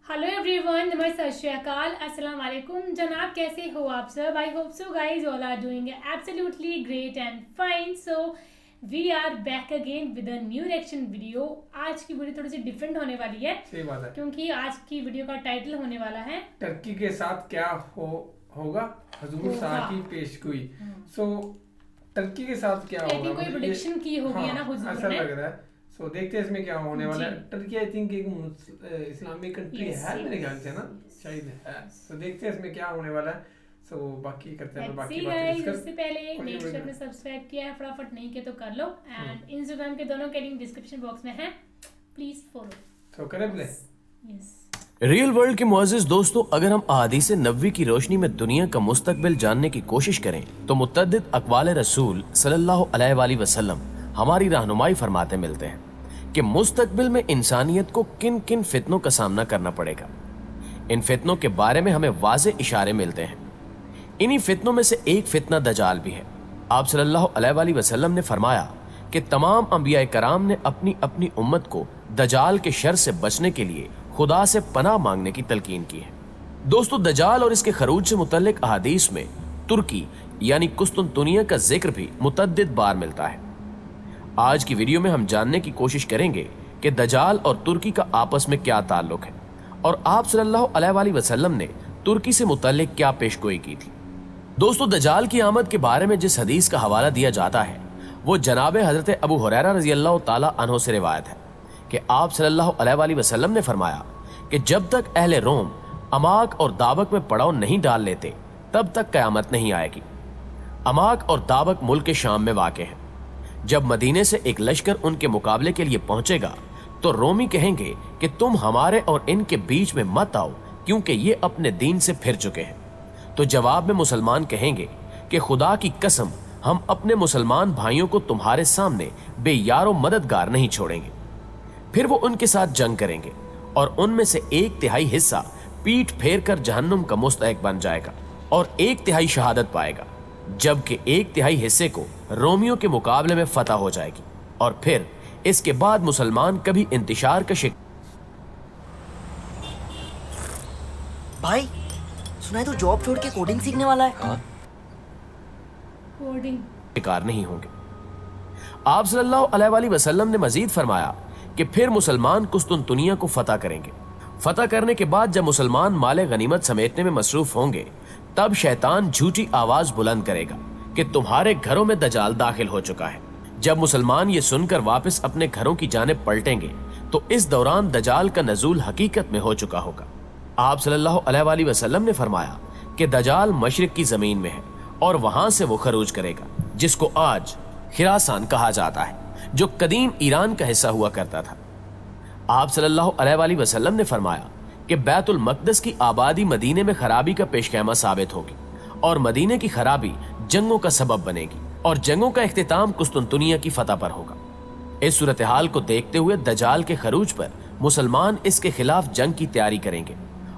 Hello everyone, नमस्ते, सत श्री अकाल, अस्सलाम वालेकुम जनाब। कैसे हो आप सब? I hope so guys all are doing absolutely great and fine. So we are back again with a new reaction video. आज की वीडियो थोड़ी सी डिफरेंट होने वाली है। सही बात है, क्योंकि आज की वीडियो का टाइटल होने वाला है टर्की के साथ क्या होगा हुजूर शाह की पेशगोई। सो टर्की के साथ क्या होगा, कोई प्रेडिक्शन की होगी है ना हुजूर ऐसा ने। लग रहा है। सो देखते हैं इसमें क्या होने वाला है। टर्की आई थिंक एक इस्लामिक कंट्री है मेरे ख्याल से ना, शायद है। तो देखते हैं इसमें क्या होने वाला है। सो बाकी करते हैं बाकी बातें डिस्कस। इससे पहले मेक श्योर आपने सब्सक्राइब किया है, फटाफट नहीं किया तो कर लो। एंड इंस्टाग्राम के दोनों के लिंक डिस्क्रिप्शन बॉक्स में है, प्लीज फॉलो। तो करें प्ले। यस। रियल वर्ल्ड के मुअज़्ज़िज़ दोस्तों, अगर हम अहादीस नबवी की रोशनी में दुनिया का मुस्तकबिल जानने की कोशिश करें तो मुतअद्दिद अक़वाल रसूल सल्लल्लाहु अलैहि वसल्लम हमारी रहनुमाई फरमाते मिलते हैं कि मुस्तकबिल में इंसानियत को किन किन फितनों का सामना करना पड़ेगा। इन फितनों के बारे में हमें वाज़े इशारे मिलते हैं। इन्हीं फितनों में से एक फितना दजाल भी है। आप सल्लल्लाहु अलैहि वसल्लम ने फरमाया कि तमाम अंबिया कराम ने अपनी अपनी उम्मत को दजाल के शर से बचने के लिए खुदा से पनाह मांगने की तलकीन की है। दोस्तों, दजाल और इसके खरूज से मुतल्लिक अहादीस में तुर्की यानी कुस्तुनतुनिया का जिक्र भी मुतअद्दिद बार मिलता है। आज की वीडियो में हम जानने की कोशिश करेंगे कि दजाल और तुर्की का आपस में क्या ताल्लुक है और आप सल्लल्लाहु अलैहि वसल्लम ने तुर्की से मुतल्लिक क्या पेशगोई की थी। दोस्तों, दजाल की आमद के बारे में जिस हदीस का हवाला दिया जाता है वो जनाब हजरत अबू हुरैरा रज़ियल्लाहु ताला अन्हु से रिवायत है कि आप सल्लल्लाहु अलैहि वसल्लम ने फरमाया कि जब तक अहले रोम अमाक और दाबक में पड़ाव नहीं डाल लेते तब तक क़यामत नहीं आएगी। अमाक और दाबक मुल्क शाम में वाक़ हैं। जब मदीने से एक लश्कर उनके मुकाबले के लिए पहुंचेगा तो रोमी कहेंगे कि तुम हमारे और इनके बीच में मत आओ क्योंकि ये अपने दीन से फिर चुके हैं। तो जवाब में मुसलमान कहेंगे कि खुदा की कसम, हम अपने मुसलमान भाइयों को तुम्हारे सामने बेयारो मददगार नहीं छोड़ेंगे। फिर वो उनके साथ जंग करेंगे और उनमें से 1/3 हिस्सा पीठ फेर कर जहन्नुम का मुस्तहिक बन जाएगा और 1/3 शहादत पाएगा, जबकि 1/3 हिस्से को रोमियों के मुकाबले में फतह हो जाएगी और फिर इसके बाद मुसलमान कभी इंतशार का भाई सुना है तो जॉब छोड़ के कोडिंग सीखने वाला है। कोडिंग शिकार नहीं होंगे। आप सल्लल्लाहु अलैहि वसल्लम ने मजीद फरमाया कि फिर मुसलमान कुस्तुनतुनिया को फतह करेंगे। फतह करने के बाद जब मुसलमान माले गनीमत समेटने में मसरूफ होंगे तब शैतान झूठी आवाज बुलंद करेगा कि तुम्हारे घरों में दजाल दाखिल हो चुका है। जब मुसलमान ये सुनकर वापस अपने घरों की जानिब पलटेंगे तो इस दौरान दजाल का नजूल हकीकत में हो चुका होगा। आप सल्लल्लाहु अलैहि वसल्लम ने फरमाया कि दजाल मशरिक की जमीन में है और वहां से वो खरूज करेगा, जिसको आज खिरासान कहा जाता है, जो कदीम ईरान का हिस्सा हुआ करता था। आप सल्लल्लाहु अलैहि वसल्लम ने फरमाया कि बैतुल मक़दस की आबादी मदीने में खराबी का पेशखैमा साबित होगी और मदीने की खराबी जंगों का सबब बनेगी और जंगों का इख्तिताम कुस्तुनतुनिया की फतह पर होगा। इस सूरत हाल को देखते हुए दजाल के खरूज पर मुसलमान इसके खिलाफ जंग की तैयारी करेंगे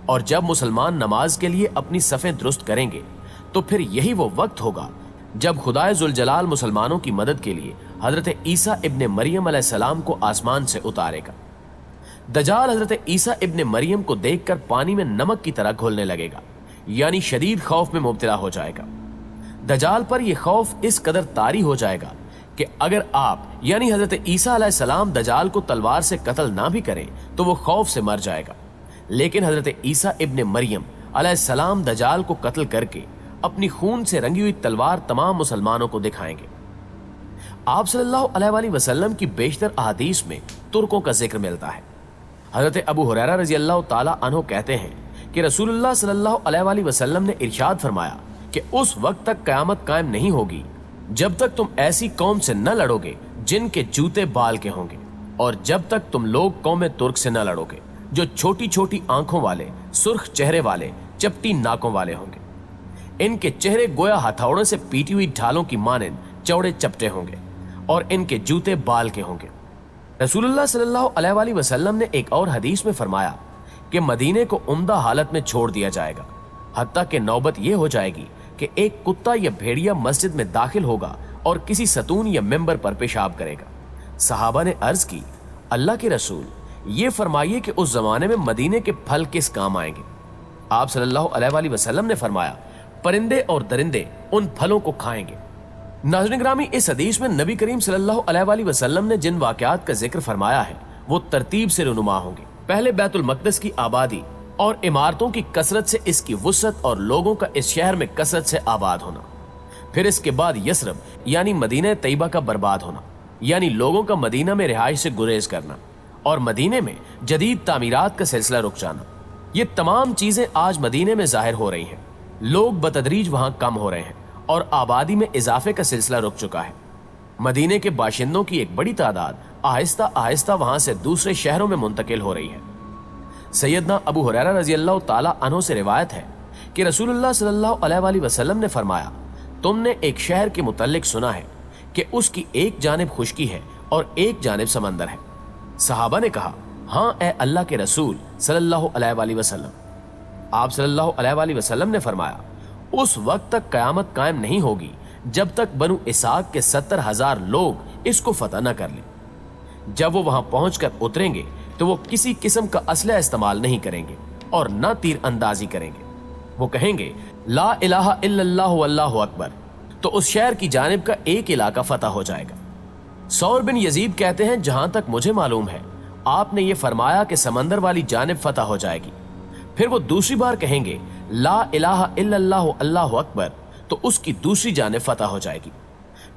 और जब मुसलमान नमाज के लिए अपनी सफ़ें दुरुस्त करेंगे तो फिर यही वो वक्त होगा जब खुदाए जुल जलाल मुसलमानों की मदद के लिए हजरत ईसा इब्ने मरियम अलैहिस्सलाम को आसमान से उतारेगा। दजाल हजरत ईसा इब्ने मरियम को देखकर पानी में नमक की तरह घुलने लगेगा, यानी शदीद खौफ में मुब्तला हो जाएगा। दजाल पर यह खौफ इस कदर तारी हो जाएगा कि अगर आप यानी हजरत ईसा अलैहिस्सलाम दजाल को तलवार से कत्ल ना भी करें तो वो खौफ से मर जाएगा, लेकिन हजरत ईसा इब्ने मरियम अलैहिस्सलाम दजाल को कत्ल करके अपनी खून से रंगी हुई तलवार तमाम मुसलमानों को दिखाएंगे। आप सल्लल्लाहु अलैहि वसल्लम की बेशतर अहादीस में तुर्कों का जिक्र मिलता है। हजरत अबू हुरैरा रज़ियल्लाहु ताला अन्हु कहते हैं कि रसूलुल्लाह सल्लल्लाहु अलैहि वसल्लम ने इरशाद फरमाया कि उस वक्त तक क़यामत कायम नहीं होगी जब तक तुम ऐसी कौम से न लड़ोगे जिनके जूते बाल के होंगे, और जब तक तुम लोग कौम तुर्क से न लड़ोगे जो छोटी छोटी आंखों वाले, सुर्ख चेहरे वाले, चपटी नाकों वाले होंगे। इनके चेहरे गोया हथौड़ों से पीटी हुई ढालों की मानंद चौड़े चपटे होंगे और इनके जूते बाल के होंगे। रसूलुल्लाह सल्लल्लाहु अलैहि वसल्लम ने एक और हदीस में फरमाया कि मदीने को उम्दा हालत में छोड़ दिया जाएगा, हत्ता कि नौबत यह हो जाएगी कि एक कुत्ता या भेड़िया मस्जिद में दाखिल होगा और किसी सतून या मेंबर पर पेशाब करेगा। सहाबा ने अर्ज की, अल्लाह के रसूल, یہ فرمائیے کہ اس زمانے میں مدینے کے پھل کس کام آئیں گے؟ آپ صلی اللہ علیہ وآلہ وسلم نے فرمایا پرندے اور درندے ان پھلوں کو کھائیں گے۔ ناظرین گرامی، اس حدیث میں نبی کریم صلی اللہ علیہ وآلہ وسلم نے جن واقعات کا ذکر فرمایا ہے وہ ترتیب سے رونما ہوں گے۔ پہلے بیت المقدس کی آبادی اور عمارتوں کی کثرت سے اس کی وسعت اور لوگوں کا اس شہر میں کثرت سے آباد ہونا، پھر اس کے بعد یثرب یعنی مدینہ طیبہ کا برباد ہونا، یعنی لوگوں کا مدینہ میں رہائش سے گریز کرنا، اور مدینے میں جدید تعمیرات کا سلسلہ رک جانا۔ یہ تمام چیزیں آج مدینے میں ظاہر ہو رہی ہیں۔ لوگ بتدریج وہاں کم ہو رہے ہیں اور آبادی میں اضافے کا سلسلہ رک چکا ہے۔ مدینے کے باشندوں کی ایک بڑی تعداد آہستہ آہستہ وہاں سے دوسرے شہروں میں منتقل ہو رہی ہے۔ سیدنا ابو ہریرہ رضی اللہ تعالی عنہ سے روایت ہے کہ رسول اللہ صلی اللہ علیہ وآلہ وسلم نے فرمایا، تم نے ایک شہر کے متعلق سنا ہے کہ اس کی ایک جانب خشکی ہے اور ایک جانب سمندر ہے؟ صحابہ نے کہا، ہاں اے اللہ کے رسول صلی اللہ علیہ وآلہ وسلم۔ آپ صلی اللہ علیہ وآلہ وسلم نے فرمایا، اس وقت تک قیامت قائم نہیں ہوگی جب تک بنو اسحاق کے 70,000 لوگ اس کو فتح نہ کر لیں۔ جب وہ وہاں پہنچ کر اتریں گے تو وہ کسی قسم کا اسلحہ استعمال نہیں کریں گے اور نہ تیر اندازی کریں گے۔ وہ کہیں گے لا الہ الا اللہ واللہ اکبر، تو اس شہر کی جانب کا ایک علاقہ فتح ہو جائے گا۔ ثور بن یزید کہتے ہیں، جہاں تک مجھے معلوم ہے آپ نے یہ فرمایا کہ سمندر والی جانب فتح ہو جائے گی۔ پھر وہ دوسری بار کہیں گے لا الہ الا اللہ اللہ اکبر، تو اس کی دوسری جانب فتح ہو جائے گی۔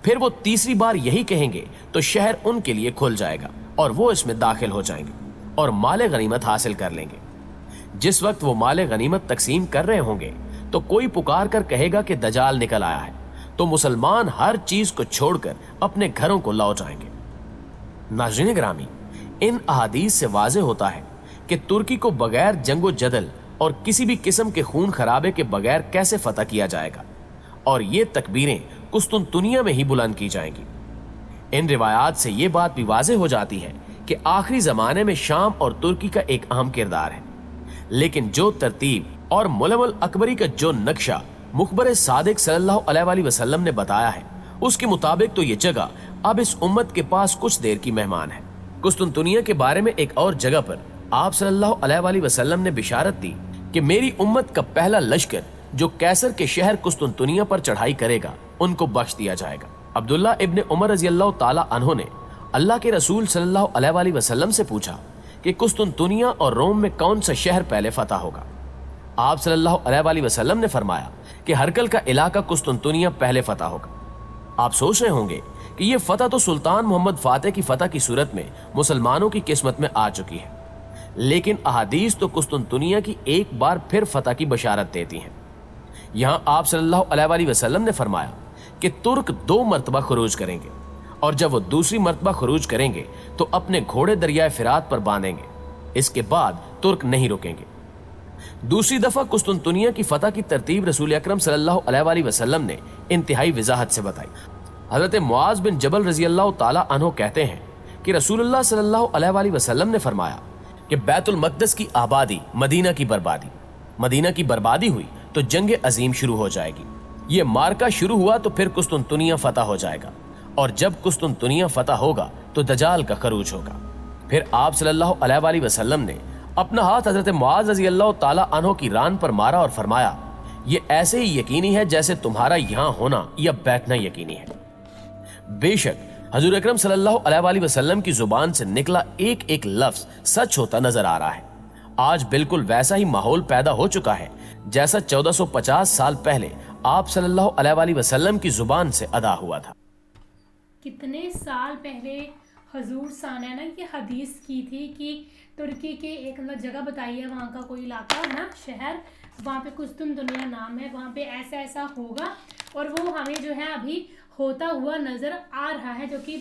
پھر وہ تیسری بار یہی کہیں گے تو شہر ان کے لیے کھل جائے گا اور وہ اس میں داخل ہو جائیں گے اور مال غنیمت حاصل کر لیں گے۔ جس وقت وہ مال غنیمت تقسیم کر رہے ہوں گے تو کوئی پکار کر کہے گا کہ دجال نکل آیا ہے، تو مسلمان ہر چیز کو چھوڑ کر اپنے گھروں کو لوٹ جائیں گے۔ ناظرین گرامی، ان احادیث سے واضح ہوتا ہے کہ ترکی کو بغیر جنگ و جدل اور کسی بھی قسم کے خون خرابے کے بغیر کیسے فتح کیا جائے گا، اور یہ تکبیریں قسطنطنیہ میں ہی بلند کی جائیں گی۔ ان روایات سے یہ بات بھی واضح ہو جاتی ہے کہ آخری زمانے میں شام اور ترکی کا ایک اہم کردار ہے، لیکن جو ترتیب اور ملم الاکبری کا جو نقشہ مخبر صادق صلی اللہ علیہ وآلہ وسلم نے بتایا ہے، اس کے مطابق تو یہ جگہ اب اس امت کے پاس کچھ دیر کی مہمان ہے۔ قسطنطنیہ کے بارے میں ایک اور جگہ پر آپ صلی اللہ علیہ وآلہ وسلم نے بشارت دی کہ میری امت کا پہلا لشکر جو کیسر کے شہر قسطنطنیہ پر چڑھائی کرے گا ان کو بخش دیا جائے گا۔ عبداللہ ابن عمر رضی اللہ تعالی عنہ نے اللہ کے رسول صلی اللہ علیہ وآلہ وسلم سے پوچھا کہ قسطنطنیہ اور روم میں کون سا شہر پہلے فتح ہوگا؟ آپ صلی اللہ علیہ وآلہ وسلم نے فرمایا کہ ہرکل کا علاقہ قسطنطنیہ پہلے فتح ہوگا۔ آپ سوچ رہے ہوں گے کہ یہ فتح تو سلطان محمد فاتح کی فتح کی صورت میں مسلمانوں کی قسمت میں آ چکی ہے، لیکن احادیث تو قسطنطنیہ کی ایک بار پھر فتح کی بشارت دیتی ہیں۔ یہاں آپ صلی اللہ علیہ وآلہ وسلم نے فرمایا کہ ترک 2 مرتبہ خروج کریں گے، اور جب وہ دوسری مرتبہ خروج کریں گے تو اپنے گھوڑے دریائے فرات پر باندھیں گے، اس کے بعد ترک نہیں رکیں گے۔ دوسری دفعہ قسطنطنیہ کی فتح کی ترتیب رسول اکرم صلی اللہ علیہ وآلہ وسلم نے انتہائی وضاحت سے بتائی۔ حضرت معاذ بن جبل رضی اللہ تعالی عنہ کہتے ہیں کہ رسول اللہ صلی اللہ علیہ وآلہ وسلم نے فرمایا کہ بیت المقدس کی آبادی مدینہ کی بربادی ہوئی تو جنگ عظیم شروع ہو جائے گی۔ یہ مارکا شروع ہوا تو پھر قسطنطنیہ فتح ہو جائے گا، اور جب قسطنطنیہ فتح ہوگا تو دجال کا خروج ہوگا۔ پھر آپ صلی اللہ علیہ وآلہ وسلم نے اپنا ہاتھ حضرت معاذ رضی اللہ تعالی عنہ کی ران پر مارا اور فرمایا، یہ ایسے ہی یقینی ہے جیسے تمہارا یہاں ہونا یا بیٹھنا یقینی ہے۔ بے شک حضور اکرم صلی اللہ علیہ وآلہ وسلم کی زبان سے نکلا ایک ایک لفظ سچ ہوتا نظر آ رہا ہے۔ آج بالکل ویسا ہی ماحول پیدا ہو چکا ہے جیسا 1450 سال پہلے آپ صلی اللہ علیہ وآلہ وسلم کی زبان سے ادا ہوا تھا۔ کتنے سال پہلے حضور ثانیہ نے یہ حدیث کی تھی کہ ترکی کے ایک جگہ بتائی ہے، وہاں کا کوئی علاقہ ہے نا، شہر، وہاں پہ قسطنطنیہ نام ہے، وہاں پہ ایسا ایسا ہوگا، اور وہ ہمیں جو ہے ابھی ہوتا ہوا نظر آ رہا ہے، جو کہ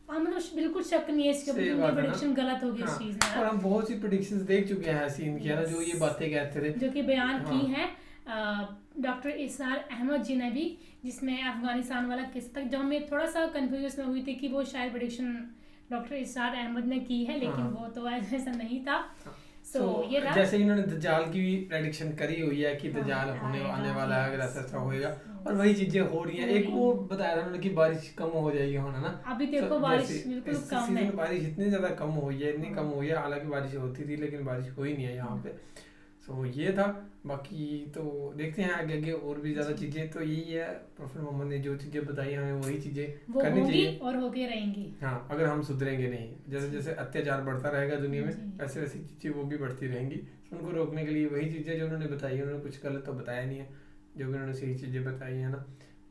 ہم بالکل شک نہیں ہے اس کے اوپر پریڈکشن غلط ہوگی اس چیز میں، اور ہم بہت سی پریڈکشنز دیکھ چکے ہیں سین کی نا، جو یہ باتیں کہتے تھے، جو کہ بیان کی ہیں ڈاکٹر اسرار احمد جی نے بھی، جس میں افغانستان والا قصہ تک جو ہمیں تھوڑا سا کنفیوژ میں ہوئی تھی کہ وہ شاید پریڈکشن ڈاکٹر اسرار احمد نے کی ہے، لیکن وہ تو ایسا نہیں تھا۔ So, ये था जैसे इन्होंने दज्जाल की भी प्रेडिक्शन करी हुई है कि दज्जाल आने वाला है, अगर ऐसा होएगा, और वही चीजें हो रही हैं। एक वो बताया था उन्होंने कि बारिश कम हो जाएगी होना ना, अभी देखो बारिश बिल्कुल कम है। बारिश इतनी ज्यादा कम हुई है, इतनी कम हुई है, हालांकि बारिश होती थी लेकिन बारिश हुई नहीं है यहाँ पे। सो ये था, बाकी तो देखते हैं आगे आगे और भी ज्यादा चीजें। तो यही है, प्रोफेट मोहम्मद ने जो चीजें बताई हमें वही चीजें वो करनी होंगी चाहिए और होके रहेंगी। हाँ, अगर हम सुधरेंगे नहीं, जैसे जैसे अत्याचार बढ़ता रहेगा दुनिया में, वैसे वैसी चीजें वो भी बढ़ती रहेंगी। उनको रोकने के लिए वही चीजें जो उन्होंने बताई है, उन्होंने कुछ गलत तो बताया नहीं है, जो भी उन्होंने सही चीजें बताई है ना।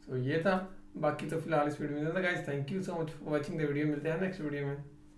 तो ये था, बाकी तो फिलहाल इस वीडियो में guys, thank you so much for watching the video. मिलते हैं नेक्स्ट वीडियो में।